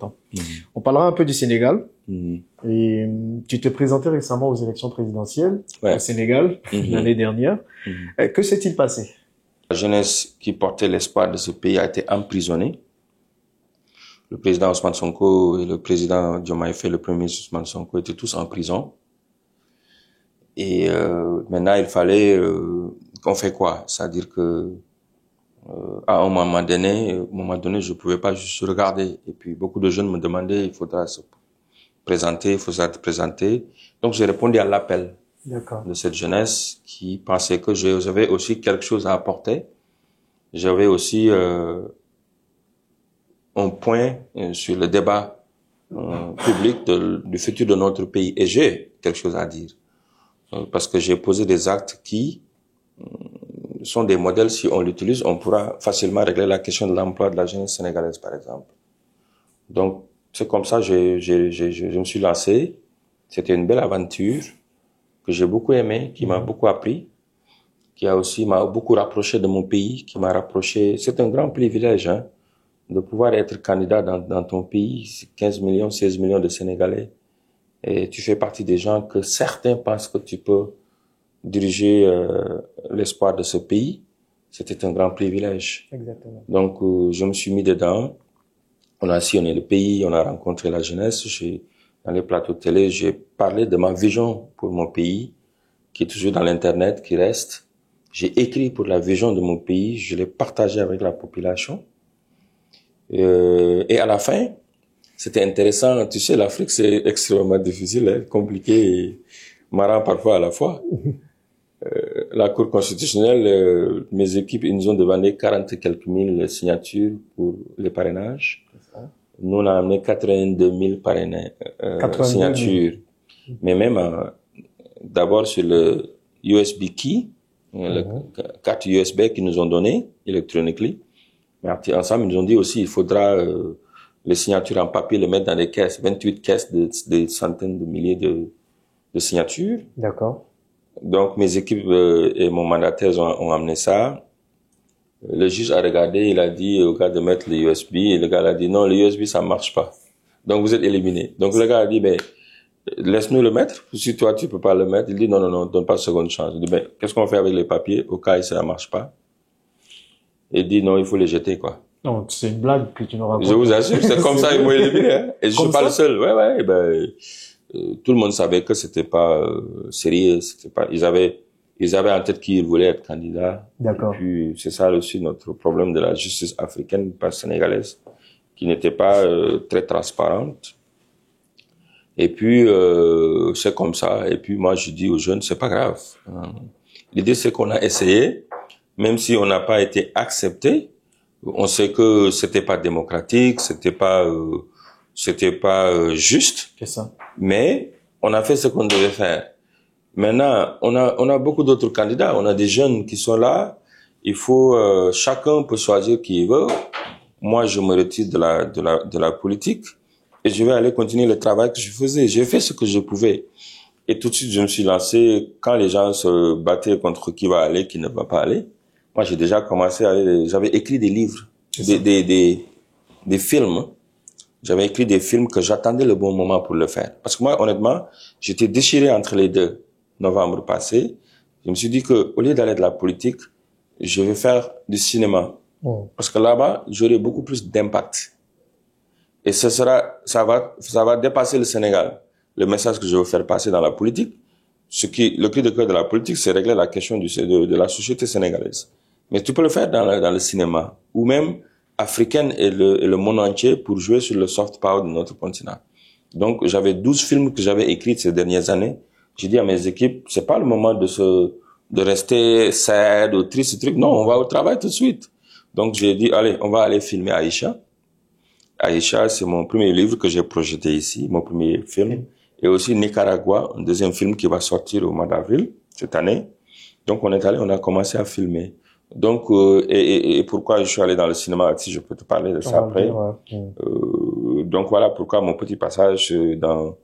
longtemps. On parlera un peu du Sénégal. Et tu t'es présenté récemment aux élections présidentielles au Sénégal l'année dernière. Que s'est-il passé? La jeunesse qui portait l'espoir de ce pays a été emprisonnée. Le président Ousmane Sonko et le président Diomaye Faye, le premier ministre Ousmane Sonko, étaient tous en prison. Et maintenant, il fallait qu'on fait quoi? C'est-à-dire que à un moment donné, je pouvais pas juste regarder. Et puis beaucoup de jeunes me demandaient, il faudra se présenter, il faudra te présenter. Donc j'ai répondu à l'appel de cette jeunesse qui pensait que j'avais aussi quelque chose à apporter. J'avais aussi un point sur le débat public du futur de notre pays. Et j'ai quelque chose à dire. Parce que j'ai posé des actes qui sont des modèles. Si on l'utilise, on pourra facilement régler la question de l'emploi de la jeunesse sénégalaise, par exemple. Donc, c'est comme ça je me suis lancé. C'était une belle aventure que j'ai beaucoup aimée, qui m'a beaucoup appris, qui m'a beaucoup rapproché de mon pays, qui m'a rapproché. C'est un grand privilège, hein, de pouvoir être candidat dans ton pays, 15 millions, 16 millions de Sénégalais. Et tu fais partie des gens que certains pensent que tu peux diriger l'espoir de ce pays. C'était un grand privilège. Exactement. Donc, je me suis mis dedans. On a sillonné le pays, on a rencontré la jeunesse. Dans les plateaux de télé, j'ai parlé de ma vision pour mon pays, qui est toujours dans l'Internet, qui reste. J'ai écrit pour la vision de mon pays, je l'ai partagé avec la population. Et à la fin, c'était intéressant. Tu sais, l'Afrique, c'est extrêmement difficile, hein, compliqué et marrant parfois à la fois. La Cour constitutionnelle, mes équipes, ils nous ont demandé 40 et quelques mille signatures pour les parrainages. Nous, on a amené 82 000 signatures. Mais même, d'abord sur le USB key, le carte USB qu'ils nous ont donné, électroniquement. Mais ensemble, ils nous ont dit aussi, il faudra les signatures en papier, les mettre dans des caisses, 28 caisses de centaines de milliers de signatures. D'accord. Donc, mes équipes et mon mandataire ont amené ça. Le juge a regardé, il a dit au gars de mettre le USB, et le gars a dit non, le USB, ça marche pas. Donc, vous êtes éliminé. Donc, le gars a dit, laisse-nous le mettre. Si toi, tu peux pas le mettre, il dit non, donne pas de seconde chance. Il dit, qu'est-ce qu'on fait avec les papiers au cas où ça marche pas? Il dit non, il faut les jeter, quoi. Non, c'est une blague que tu nous racontes. Je vous assure, c'est comme ça, ils m'ont éliminé, hein. Et je suis pas le seul. Ouais, tout le monde savait que c'était pas sérieux, c'était pas. Ils avaient en tête qu'ils voulaient être candidats. D'accord. Et puis c'est ça aussi notre problème de la justice africaine, pas sénégalaise, qui n'était pas très transparente. Et puis c'est comme ça. Et puis moi je dis aux jeunes, c'est pas grave. L'idée c'est qu'on a essayé, même si on n'a pas été accepté. On sait que c'était pas démocratique, c'était pas juste. C'est ça. Mais on a fait ce qu'on devait faire. Maintenant, on a beaucoup d'autres candidats. On a des jeunes qui sont là. Il faut chacun peut choisir qui il veut. Moi, je me retire de la politique et je vais aller continuer le travail que je faisais. J'ai fait ce que je pouvais. Et tout de suite, je me suis lancé quand les gens se battaient contre qui va aller, qui ne va pas aller. Moi, j'ai déjà commencé j'avais écrit des livres, des films. J'avais écrit des films que j'attendais le bon moment pour le faire. Parce que moi, honnêtement, j'étais déchiré entre les deux. Novembre passé, je me suis dit que au lieu d'aller de la politique, je vais faire du cinéma. Parce que là-bas, j'aurai beaucoup plus d'impact. Et ça va dépasser le Sénégal. Le message que je veux faire passer dans la politique, le cri de cœur de la politique, c'est régler la question de la société sénégalaise. Mais tu peux le faire dans le cinéma, ou même africaine et le monde entier pour jouer sur le soft power de notre continent. Donc, j'avais 12 films que j'avais écrits ces dernières années. J'ai dit à mes équipes, c'est pas le moment de rester sad ou triste, truc. Non, on va au travail tout de suite. Donc, j'ai dit, allez, on va aller filmer Aïcha. Aïcha, c'est mon premier livre que j'ai projeté ici, mon premier film. Et aussi Nicaragua, un deuxième film qui va sortir au mois d'avril, cette année. Donc, on a commencé à filmer. Donc, et pourquoi je suis allé dans le cinéma, si je peux te parler de ça après. Donc, voilà pourquoi mon petit passage dans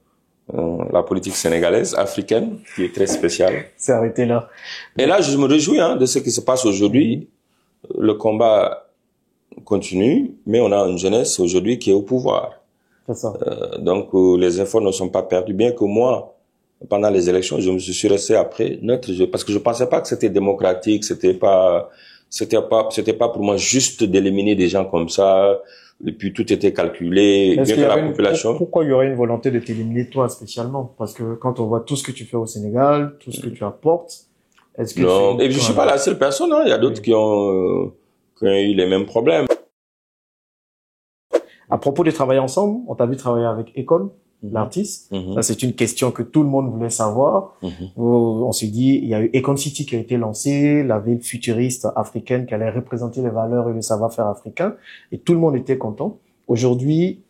la politique sénégalaise, africaine, qui est très spéciale. C'est arrêté là. Et là, je me réjouis de ce qui se passe aujourd'hui. Le combat continue, mais on a une jeunesse aujourd'hui qui est au pouvoir. C'est ça. Donc, les efforts ne sont pas perdus. Bien que moi, pendant les élections, je me suis resté après neutre, parce que je pensais pas que c'était démocratique, c'était pas pour moi juste d'éliminer des gens comme ça, et puis tout était calculé, bien que la population. Pourquoi il y aurait une volonté de t'éliminer toi spécialement? Parce que quand on voit tout ce que tu fais au Sénégal, tout ce que tu apportes, est-ce que non, et je suis pas la seule personne, hein. Il y a d'autres qui ont eu les mêmes problèmes. À propos de travailler ensemble, on t'a vu travailler avec Akon, l'artiste. Ça, c'est une question que tout le monde voulait savoir. On s'est dit, il y a eu Akon City qui a été lancé, la ville futuriste africaine qui allait représenter les valeurs et le savoir-faire africain. Et tout le monde était content. Aujourd'hui,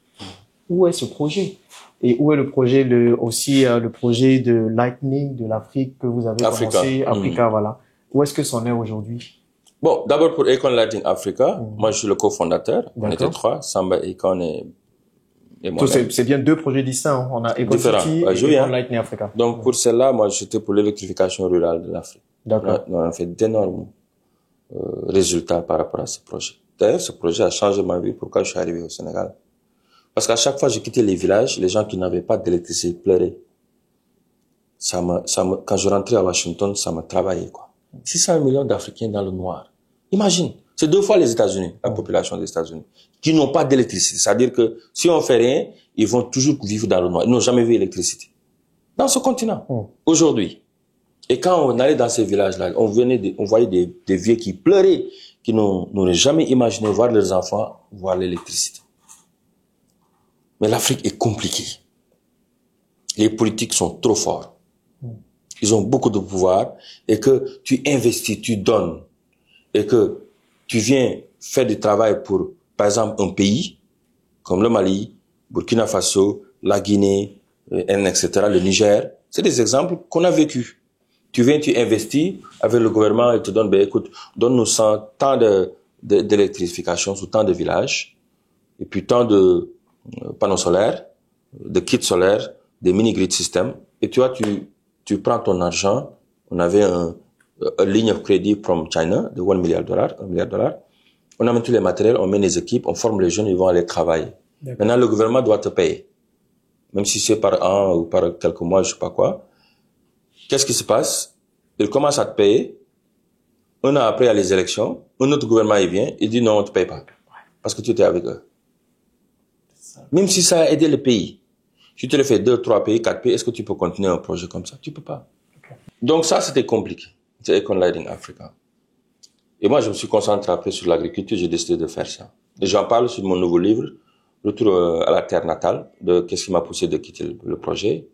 où est ce projet? Et où est le projet le projet de Lightning de l'Afrique que vous avez commencé? Africa, voilà. Où est-ce que c'en est aujourd'hui? Bon, d'abord pour Akon Lightning Africa, moi je suis le cofondateur. On était 3, Samba, Akon et moi. C'est bien 2 projets distincts. Hein. On a Akon City et Akon Lightning Africa. Donc pour celle-là, moi j'étais pour l'électrification rurale de l'Afrique. D'accord. On a fait d'énormes résultats par rapport à ce projet. D'ailleurs, ce projet a changé ma vie. Pourquoi je suis arrivé au Sénégal? Parce qu'à chaque fois que je quittais les villages, les gens qui n'avaient pas d'électricité pleuraient. Quand je rentrais à Washington, ça me travaillait, quoi. 600 millions d'Africains dans le noir. Imagine. C'est 2 fois les États-Unis, la population des États-Unis, qui n'ont pas d'électricité. C'est-à-dire que si on fait rien, ils vont toujours vivre dans le noir. Ils n'ont jamais vu l'électricité. Dans ce continent. Aujourd'hui. Et quand on allait dans ces villages-là, on voyait des vieux qui pleuraient, qui n'auraient jamais imaginé voir leurs enfants voir l'électricité. Mais l'Afrique est compliquée. Les politiques sont trop forts. Ils ont beaucoup de pouvoir et que tu investis, tu donnes et que tu viens faire du travail pour, par exemple, un pays comme le Mali, Burkina Faso, la Guinée, etc., le Niger. C'est des exemples qu'on a vécu. Tu viens, tu investis avec le gouvernement et te donne, ben écoute, donne-nous tant d'électrification sur tant de villages et puis tant de panneaux solaires, de kits solaires, des mini-grid systems. Et tu vois, tu prends ton argent. On avait une ligne de crédit from China de $1 milliard, $1 milliard. On amène tous les matériels, on met les équipes, on forme les jeunes, ils vont aller travailler. Maintenant, le gouvernement doit te payer. Même si c'est par an ou par quelques mois, je sais pas quoi. Qu'est-ce qui se passe? Ils commencent à te payer. Un an après, il y a les élections. Un autre gouvernement, il vient, il dit non, on te paye pas. Parce que tu étais avec eux. Même si ça a aidé le pays. Si tu le fais 2, 3 pays, 4 pays, est-ce que tu peux continuer un projet comme ça? Tu peux pas. Donc ça, c'était compliqué. C'est Akon Lightning Africa. Et moi, je me suis concentré après sur l'agriculture, j'ai décidé de faire ça. Et j'en parle sur mon nouveau livre, Retour à la terre natale, de qu'est-ce qui m'a poussé de quitter le projet.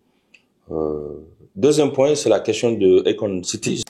Deuxième point, c'est la question de Akon City.